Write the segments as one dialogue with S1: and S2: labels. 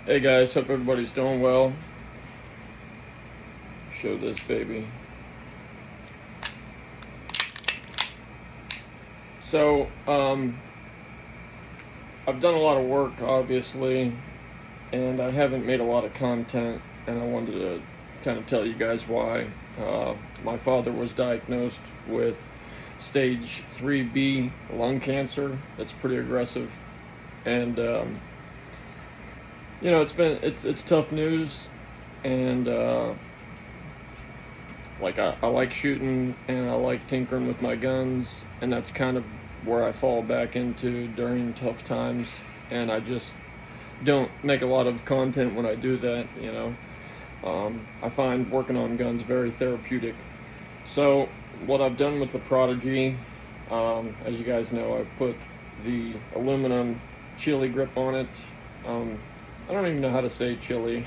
S1: Hey guys, hope everybody's doing well. Show this baby. So, I've done a lot of work, obviously, and I haven't made a lot of content, and I wanted to kind of tell you guys why. My father was diagnosed with stage 3B lung cancer. It's pretty aggressive, and you know, it's tough news, and like I like shooting and I like tinkering with my guns, and that's kind of where I fall back into during tough times, and I just don't make a lot of content when I do that, you know. I find working on guns very therapeutic. So what I've done with the Prodigy, as you guys know, I've put the aluminum chili grip on it. I don't even know how to say chili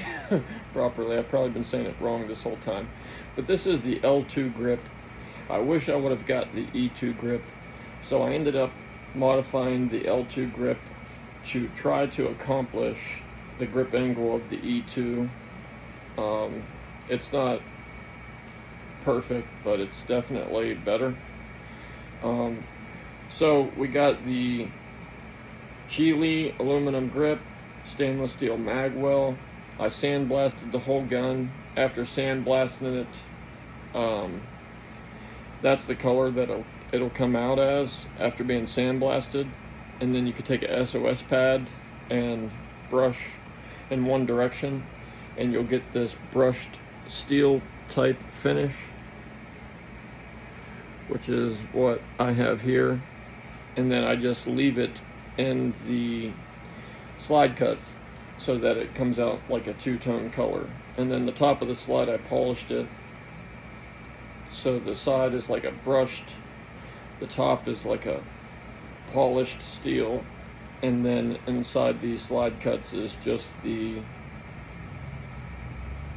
S1: properly. I've probably been saying it wrong this whole time. But this is the L2 grip. I wish I would have got the E2 grip. So I ended up modifying the L2 grip to try to accomplish the grip angle of the E2. It's not perfect, but it's definitely better. So we got the Chile aluminum grip, stainless steel mag well. I sandblasted the whole gun. After sandblasting it, that's the color that it'll come out as after being sandblasted. And then you could take a SOS pad and brush in one direction, and you'll get this brushed steel type finish, which is what I have here. And then I just leave it in the slide cuts so that it comes out like a two-tone color. And then the top of the slide, I polished it so the side is like a brushed, the top is like a polished steel, and then inside these slide cuts is just the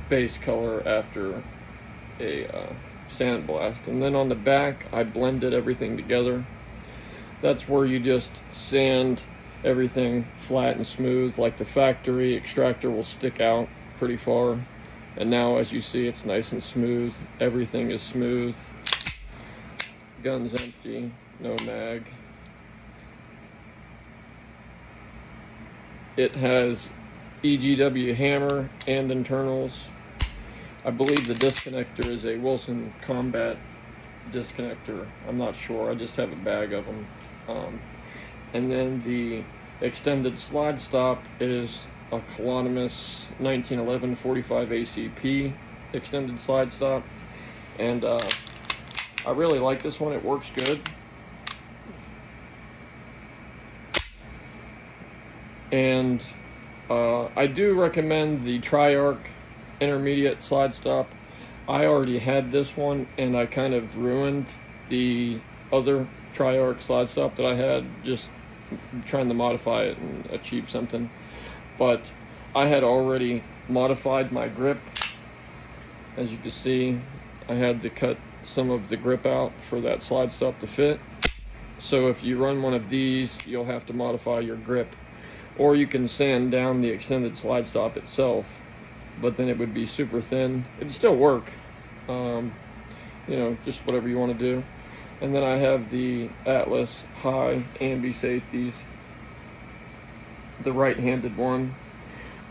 S1: base color after a sandblast. And then on the back, I blended everything together. That's where you just sand everything flat and smooth. Like the factory extractor will stick out pretty far, and now as you see, it's nice and smooth. Everything is smooth. Gun's empty, no mag. It has EGW hammer and internals. I believe the disconnector is a Wilson Combat disconnector. I'm not sure, I just have a bag of them. And then the extended slide stop is a Colonimus 1911 45 ACP extended slide stop, and I really like this one. It works good, and I do recommend the Tri-Arc intermediate slide stop. I already had this one, and I kind of ruined the other Tri-Arc slide stop that I had, just trying to modify it and achieve something. But I had already modified my grip. As you can see, I had to cut some of the grip out for that slide stop to fit. So if you run one of these, you'll have to modify your grip, or you can sand down the extended slide stop itself, but then it would be super thin. It'd still work, you know, just whatever you want to do. And then I have the Atlas High ambi safeties, the right-handed one,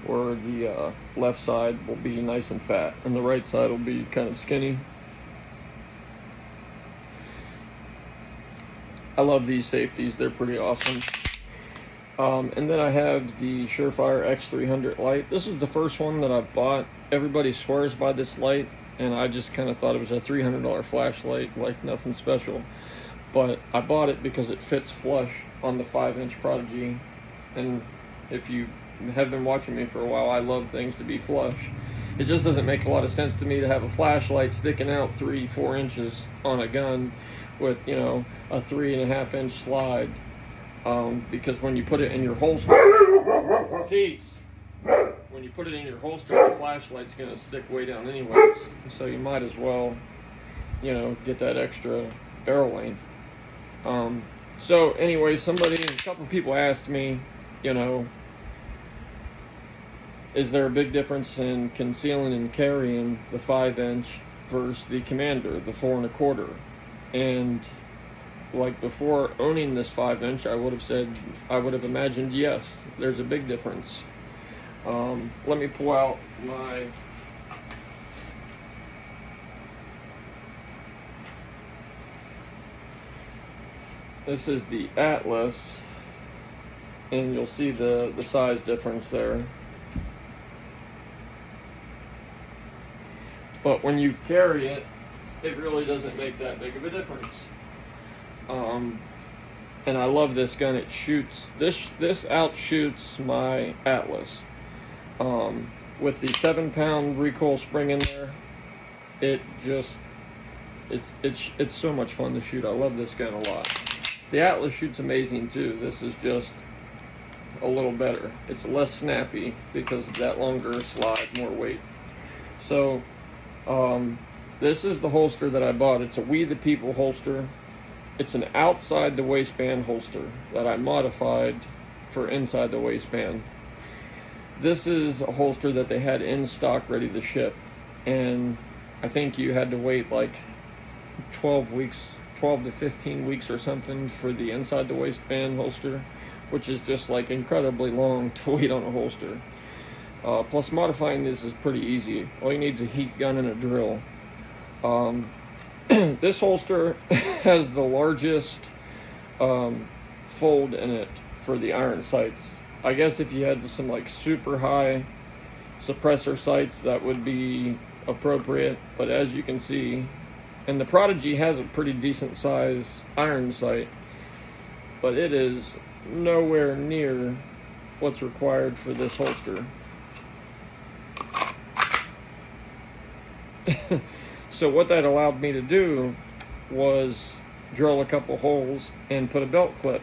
S1: where the left side will be nice and fat and the right side will be kind of skinny. I love these safeties, they're pretty awesome. And then I have the Surefire X300 light. This is the first one that I've bought. Everybody swears by this light, and I just kind of thought it was a $300 flashlight, like nothing special. But I bought it because it fits flush on the 5-inch Prodigy, and if you have been watching me for a while, I love things to be flush. It just doesn't make a lot of sense to me to have a flashlight sticking out 3-4 inches on a gun with, you know, a 3.5-inch slide, because when you put it in your holster, when you put it in your holster, the flashlight's going to stick way down anyways, so you might as well, you know, get that extra barrel length. So anyway, a couple people asked me, you know, is there a big difference in concealing and carrying the 5-inch versus the Commander, the 4 1/4? And like before owning this 5-inch, I would have imagined yes, there's a big difference. Let me pull out my this is the Atlas, and you'll see the size difference there. But when you carry it, it really doesn't make that big of a difference. And I love this gun. It shoots, this outshoots my Atlas. With the 7-pound recoil spring in there, it's so much fun to shoot. I love this gun a lot. The Atlas shoots amazing too. This is just a little better. It's less snappy because of that longer slide, more weight. So this is the holster that I bought. It's a We the People holster. It's an outside the waistband holster that I modified for inside the waistband. This is a holster that they had in stock ready to ship, and I think you had to wait like 12 to 15 weeks or something for the inside the waistband holster, which is just like incredibly long to wait on a holster. Plus modifying this is pretty easy. All you need is a heat gun and a drill. This holster has the largest fold in it for the iron sights. I guess if you had some like super high suppressor sights, that would be appropriate, but as you can see, and the Prodigy has a pretty decent size iron sight, but it is nowhere near what's required for this holster. So what that allowed me to do was drill a couple holes and put a belt clip.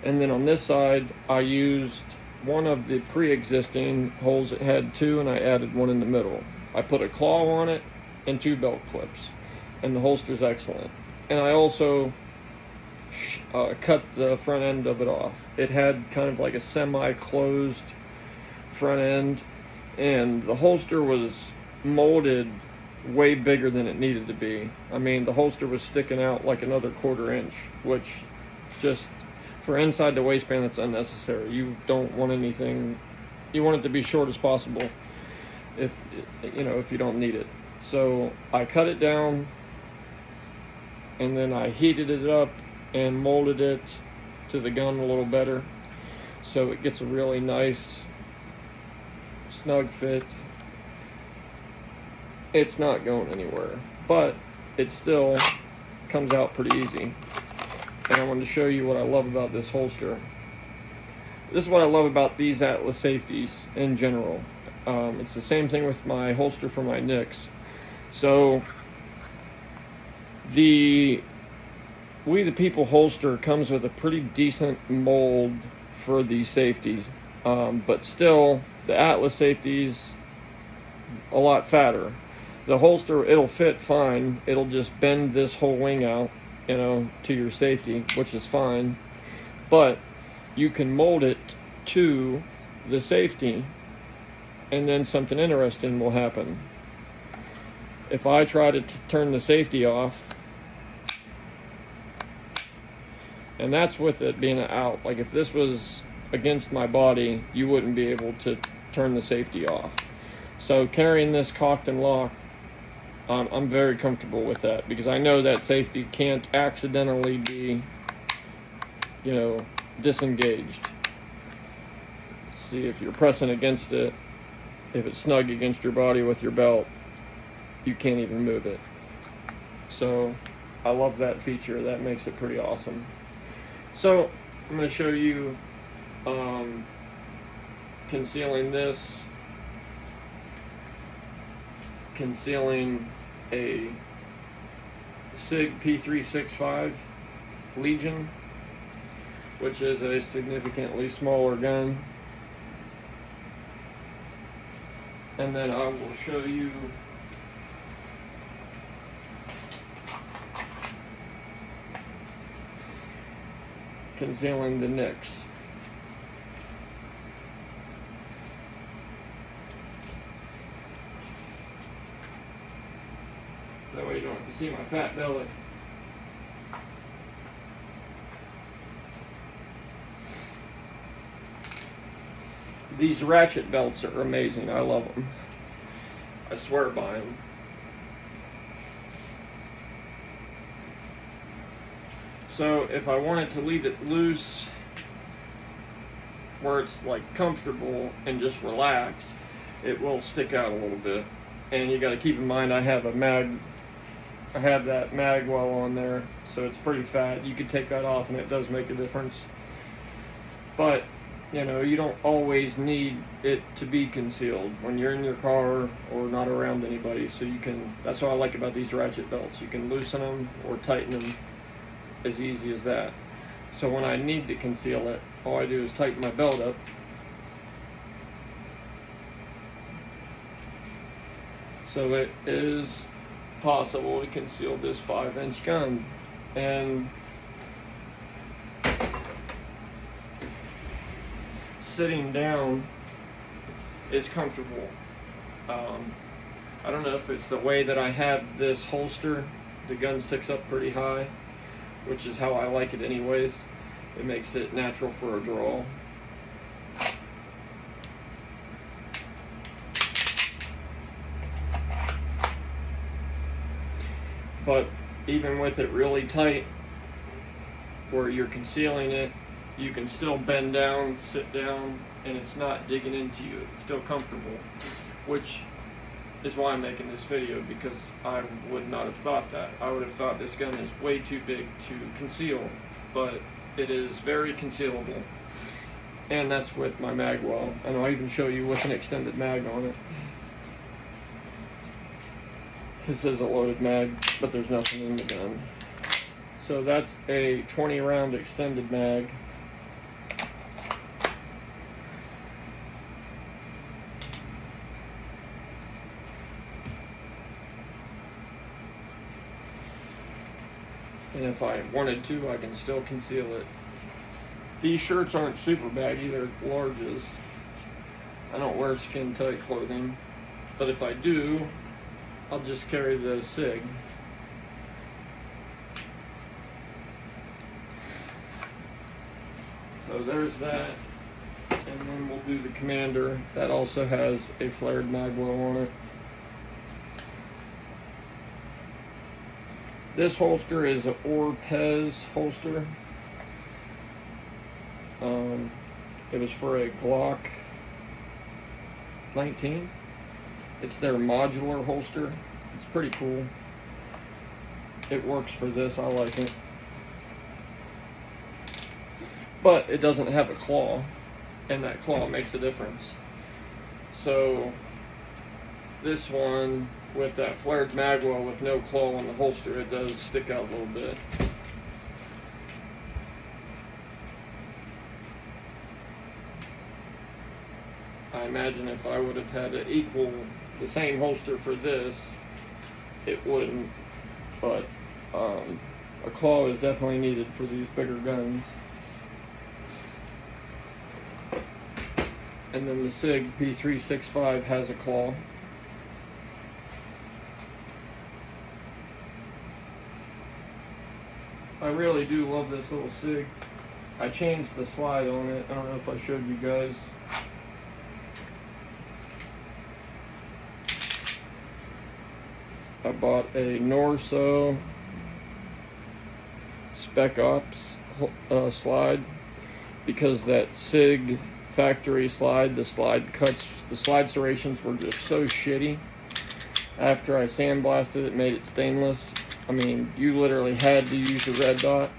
S1: And then on this side, I used one of the pre-existing holes. It had 2, and I added one in the middle. I put a claw on it and 2 belt clips, and the holster's excellent. And I also cut the front end of it off. It had kind of like a semi-closed front end, and the holster was molded way bigger than it needed to be. I mean, the holster was sticking out like another 1/4 inch, which just, for inside the waistband, that's unnecessary. You don't want anything, you want it to be short as possible if you don't need it. So I cut it down, and then I heated it up and molded it to the gun a little better, so it gets a really nice snug fit. It's not going anywhere, but it still comes out pretty easy. And I wanted to show you what I love about this holster. This is what I love about these Atlas safeties in general. It's the same thing with my holster for my Nicks. So the We the People holster comes with a pretty decent mold for these safeties, but still the Atlas safeties a lot fatter. The holster, it'll fit fine. It'll just bend this whole wing out, to your safety, which is fine. But you can mold it to the safety, and then something interesting will happen. If I try to turn the safety off, and that's with it being out. Like if this was against my body, you wouldn't be able to turn the safety off. So carrying this cocked and locked, I'm very comfortable with that, because I know that safety can't accidentally be, disengaged. See, if you're pressing against it, if it's snug against your body with your belt, you can't even move it. So I love that feature. That makes it pretty awesome. So I'm going to show you concealing this, concealing a SIG P365 Legion, which is a significantly smaller gun. And then I will show you concealing the Nicks. you don't have to see my fat belly. These ratchet belts are amazing. I love them. I swear by them. So if I wanted to leave it loose where it's like comfortable and just relax, it will stick out a little bit. And you got to keep in mind I have that mag well on there, so it's pretty fat. You could take that off and it does make a difference. But you know, you don't always need it to be concealed when you're in your car or not around anybody. So you can, that's what I like about these ratchet belts. You can loosen them or tighten them as easy as that. So when I need to conceal it, all I do is tighten my belt up. So it is possible to conceal this 5-inch gun. And sitting down is comfortable. I don't know if it's the way that I have this holster. The gun sticks up pretty high, which is how I like it anyways. It makes it natural for a draw. But even with it really tight, where you're concealing it, you can still bend down, sit down, and it's not digging into you. It's still comfortable, which is why I'm making this video, because I would not have thought that. I would have thought this gun is way too big to conceal, but it is very concealable. And that's with my mag well. And I'll even show you with an extended mag on it. This is a loaded mag, but there's nothing in the gun. So that's a 20 round extended mag. And if I wanted to, I can still conceal it. These shirts aren't super baggy, they're larges. I don't wear skin tight clothing, but if I do, I'll just carry the SIG. So there's that, and then we'll do the Commander. That also has a flared mag well on it. This holster is an Orpez holster. It was for a Glock 19. It's their modular holster. It's pretty cool. It works for this. I like it. But it doesn't have a claw, and that claw makes a difference. So this one with that flared magwell with no claw on the holster, it does stick out a little bit. I imagine if I would have had to equal the same holster for this, it wouldn't, but a claw is definitely needed for these bigger guns. And then the SIG P365 has a claw. I really do love this little SIG. I changed the slide on it. I don't know if I showed you guys. I bought a Norso Spec Ops slide because that SIG factory slide, the slide serrations were just so shitty. After I sandblasted it, made it stainless. I mean, you literally had to use the red dot,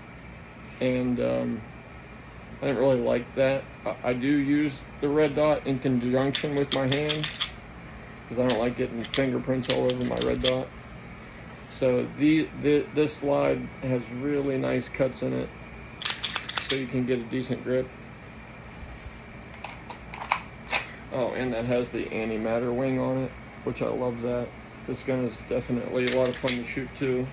S1: and I didn't really like that. I do use the red dot in conjunction with my hand, because I don't like getting fingerprints all over my red dot. So this slide has really nice cuts in it, so you can get a decent grip. Oh, and that has the antimatter wing on it, which I love that. This gun is definitely a lot of fun to shoot too.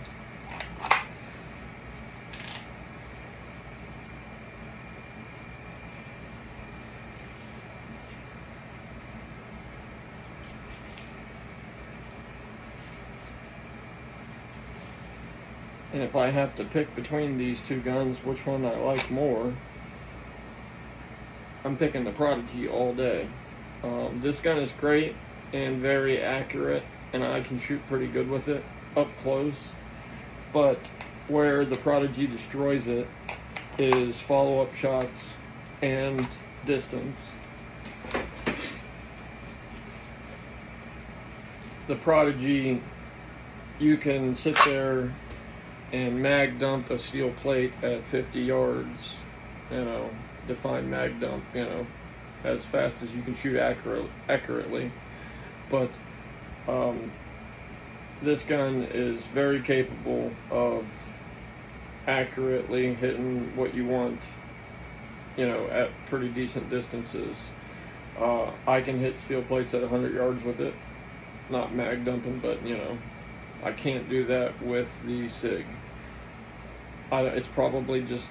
S1: And if I have to pick between these two guns, which one I like more, I'm picking the Prodigy all day. This gun is great and very accurate, and I can shoot pretty good with it up close. But where the Prodigy destroys it is follow-up shots and distance. The Prodigy, you can sit there and mag dump a steel plate at 50 yards, define mag dump, as fast as you can shoot accurately. But this gun is very capable of accurately hitting what you want, at pretty decent distances. I can hit steel plates at 100 yards with it, not mag dumping, but I can't do that with the SIG. It's probably just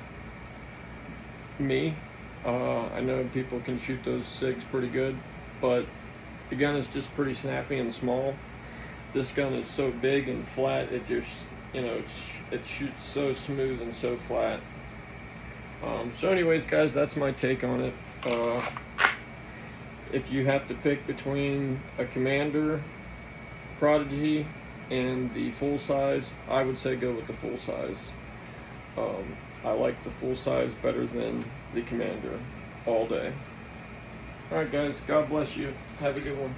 S1: me. I know people can shoot those SIGs pretty good, but the gun is just pretty snappy and small. This gun is so big and flat, it just, it shoots so smooth and so flat. So anyways, guys, that's my take on it. If you have to pick between a Commander, Prodigy, and the full size, I would say go with the full size. I like the full size better than the Commander all day. Alright guys, God bless you. Have a good one.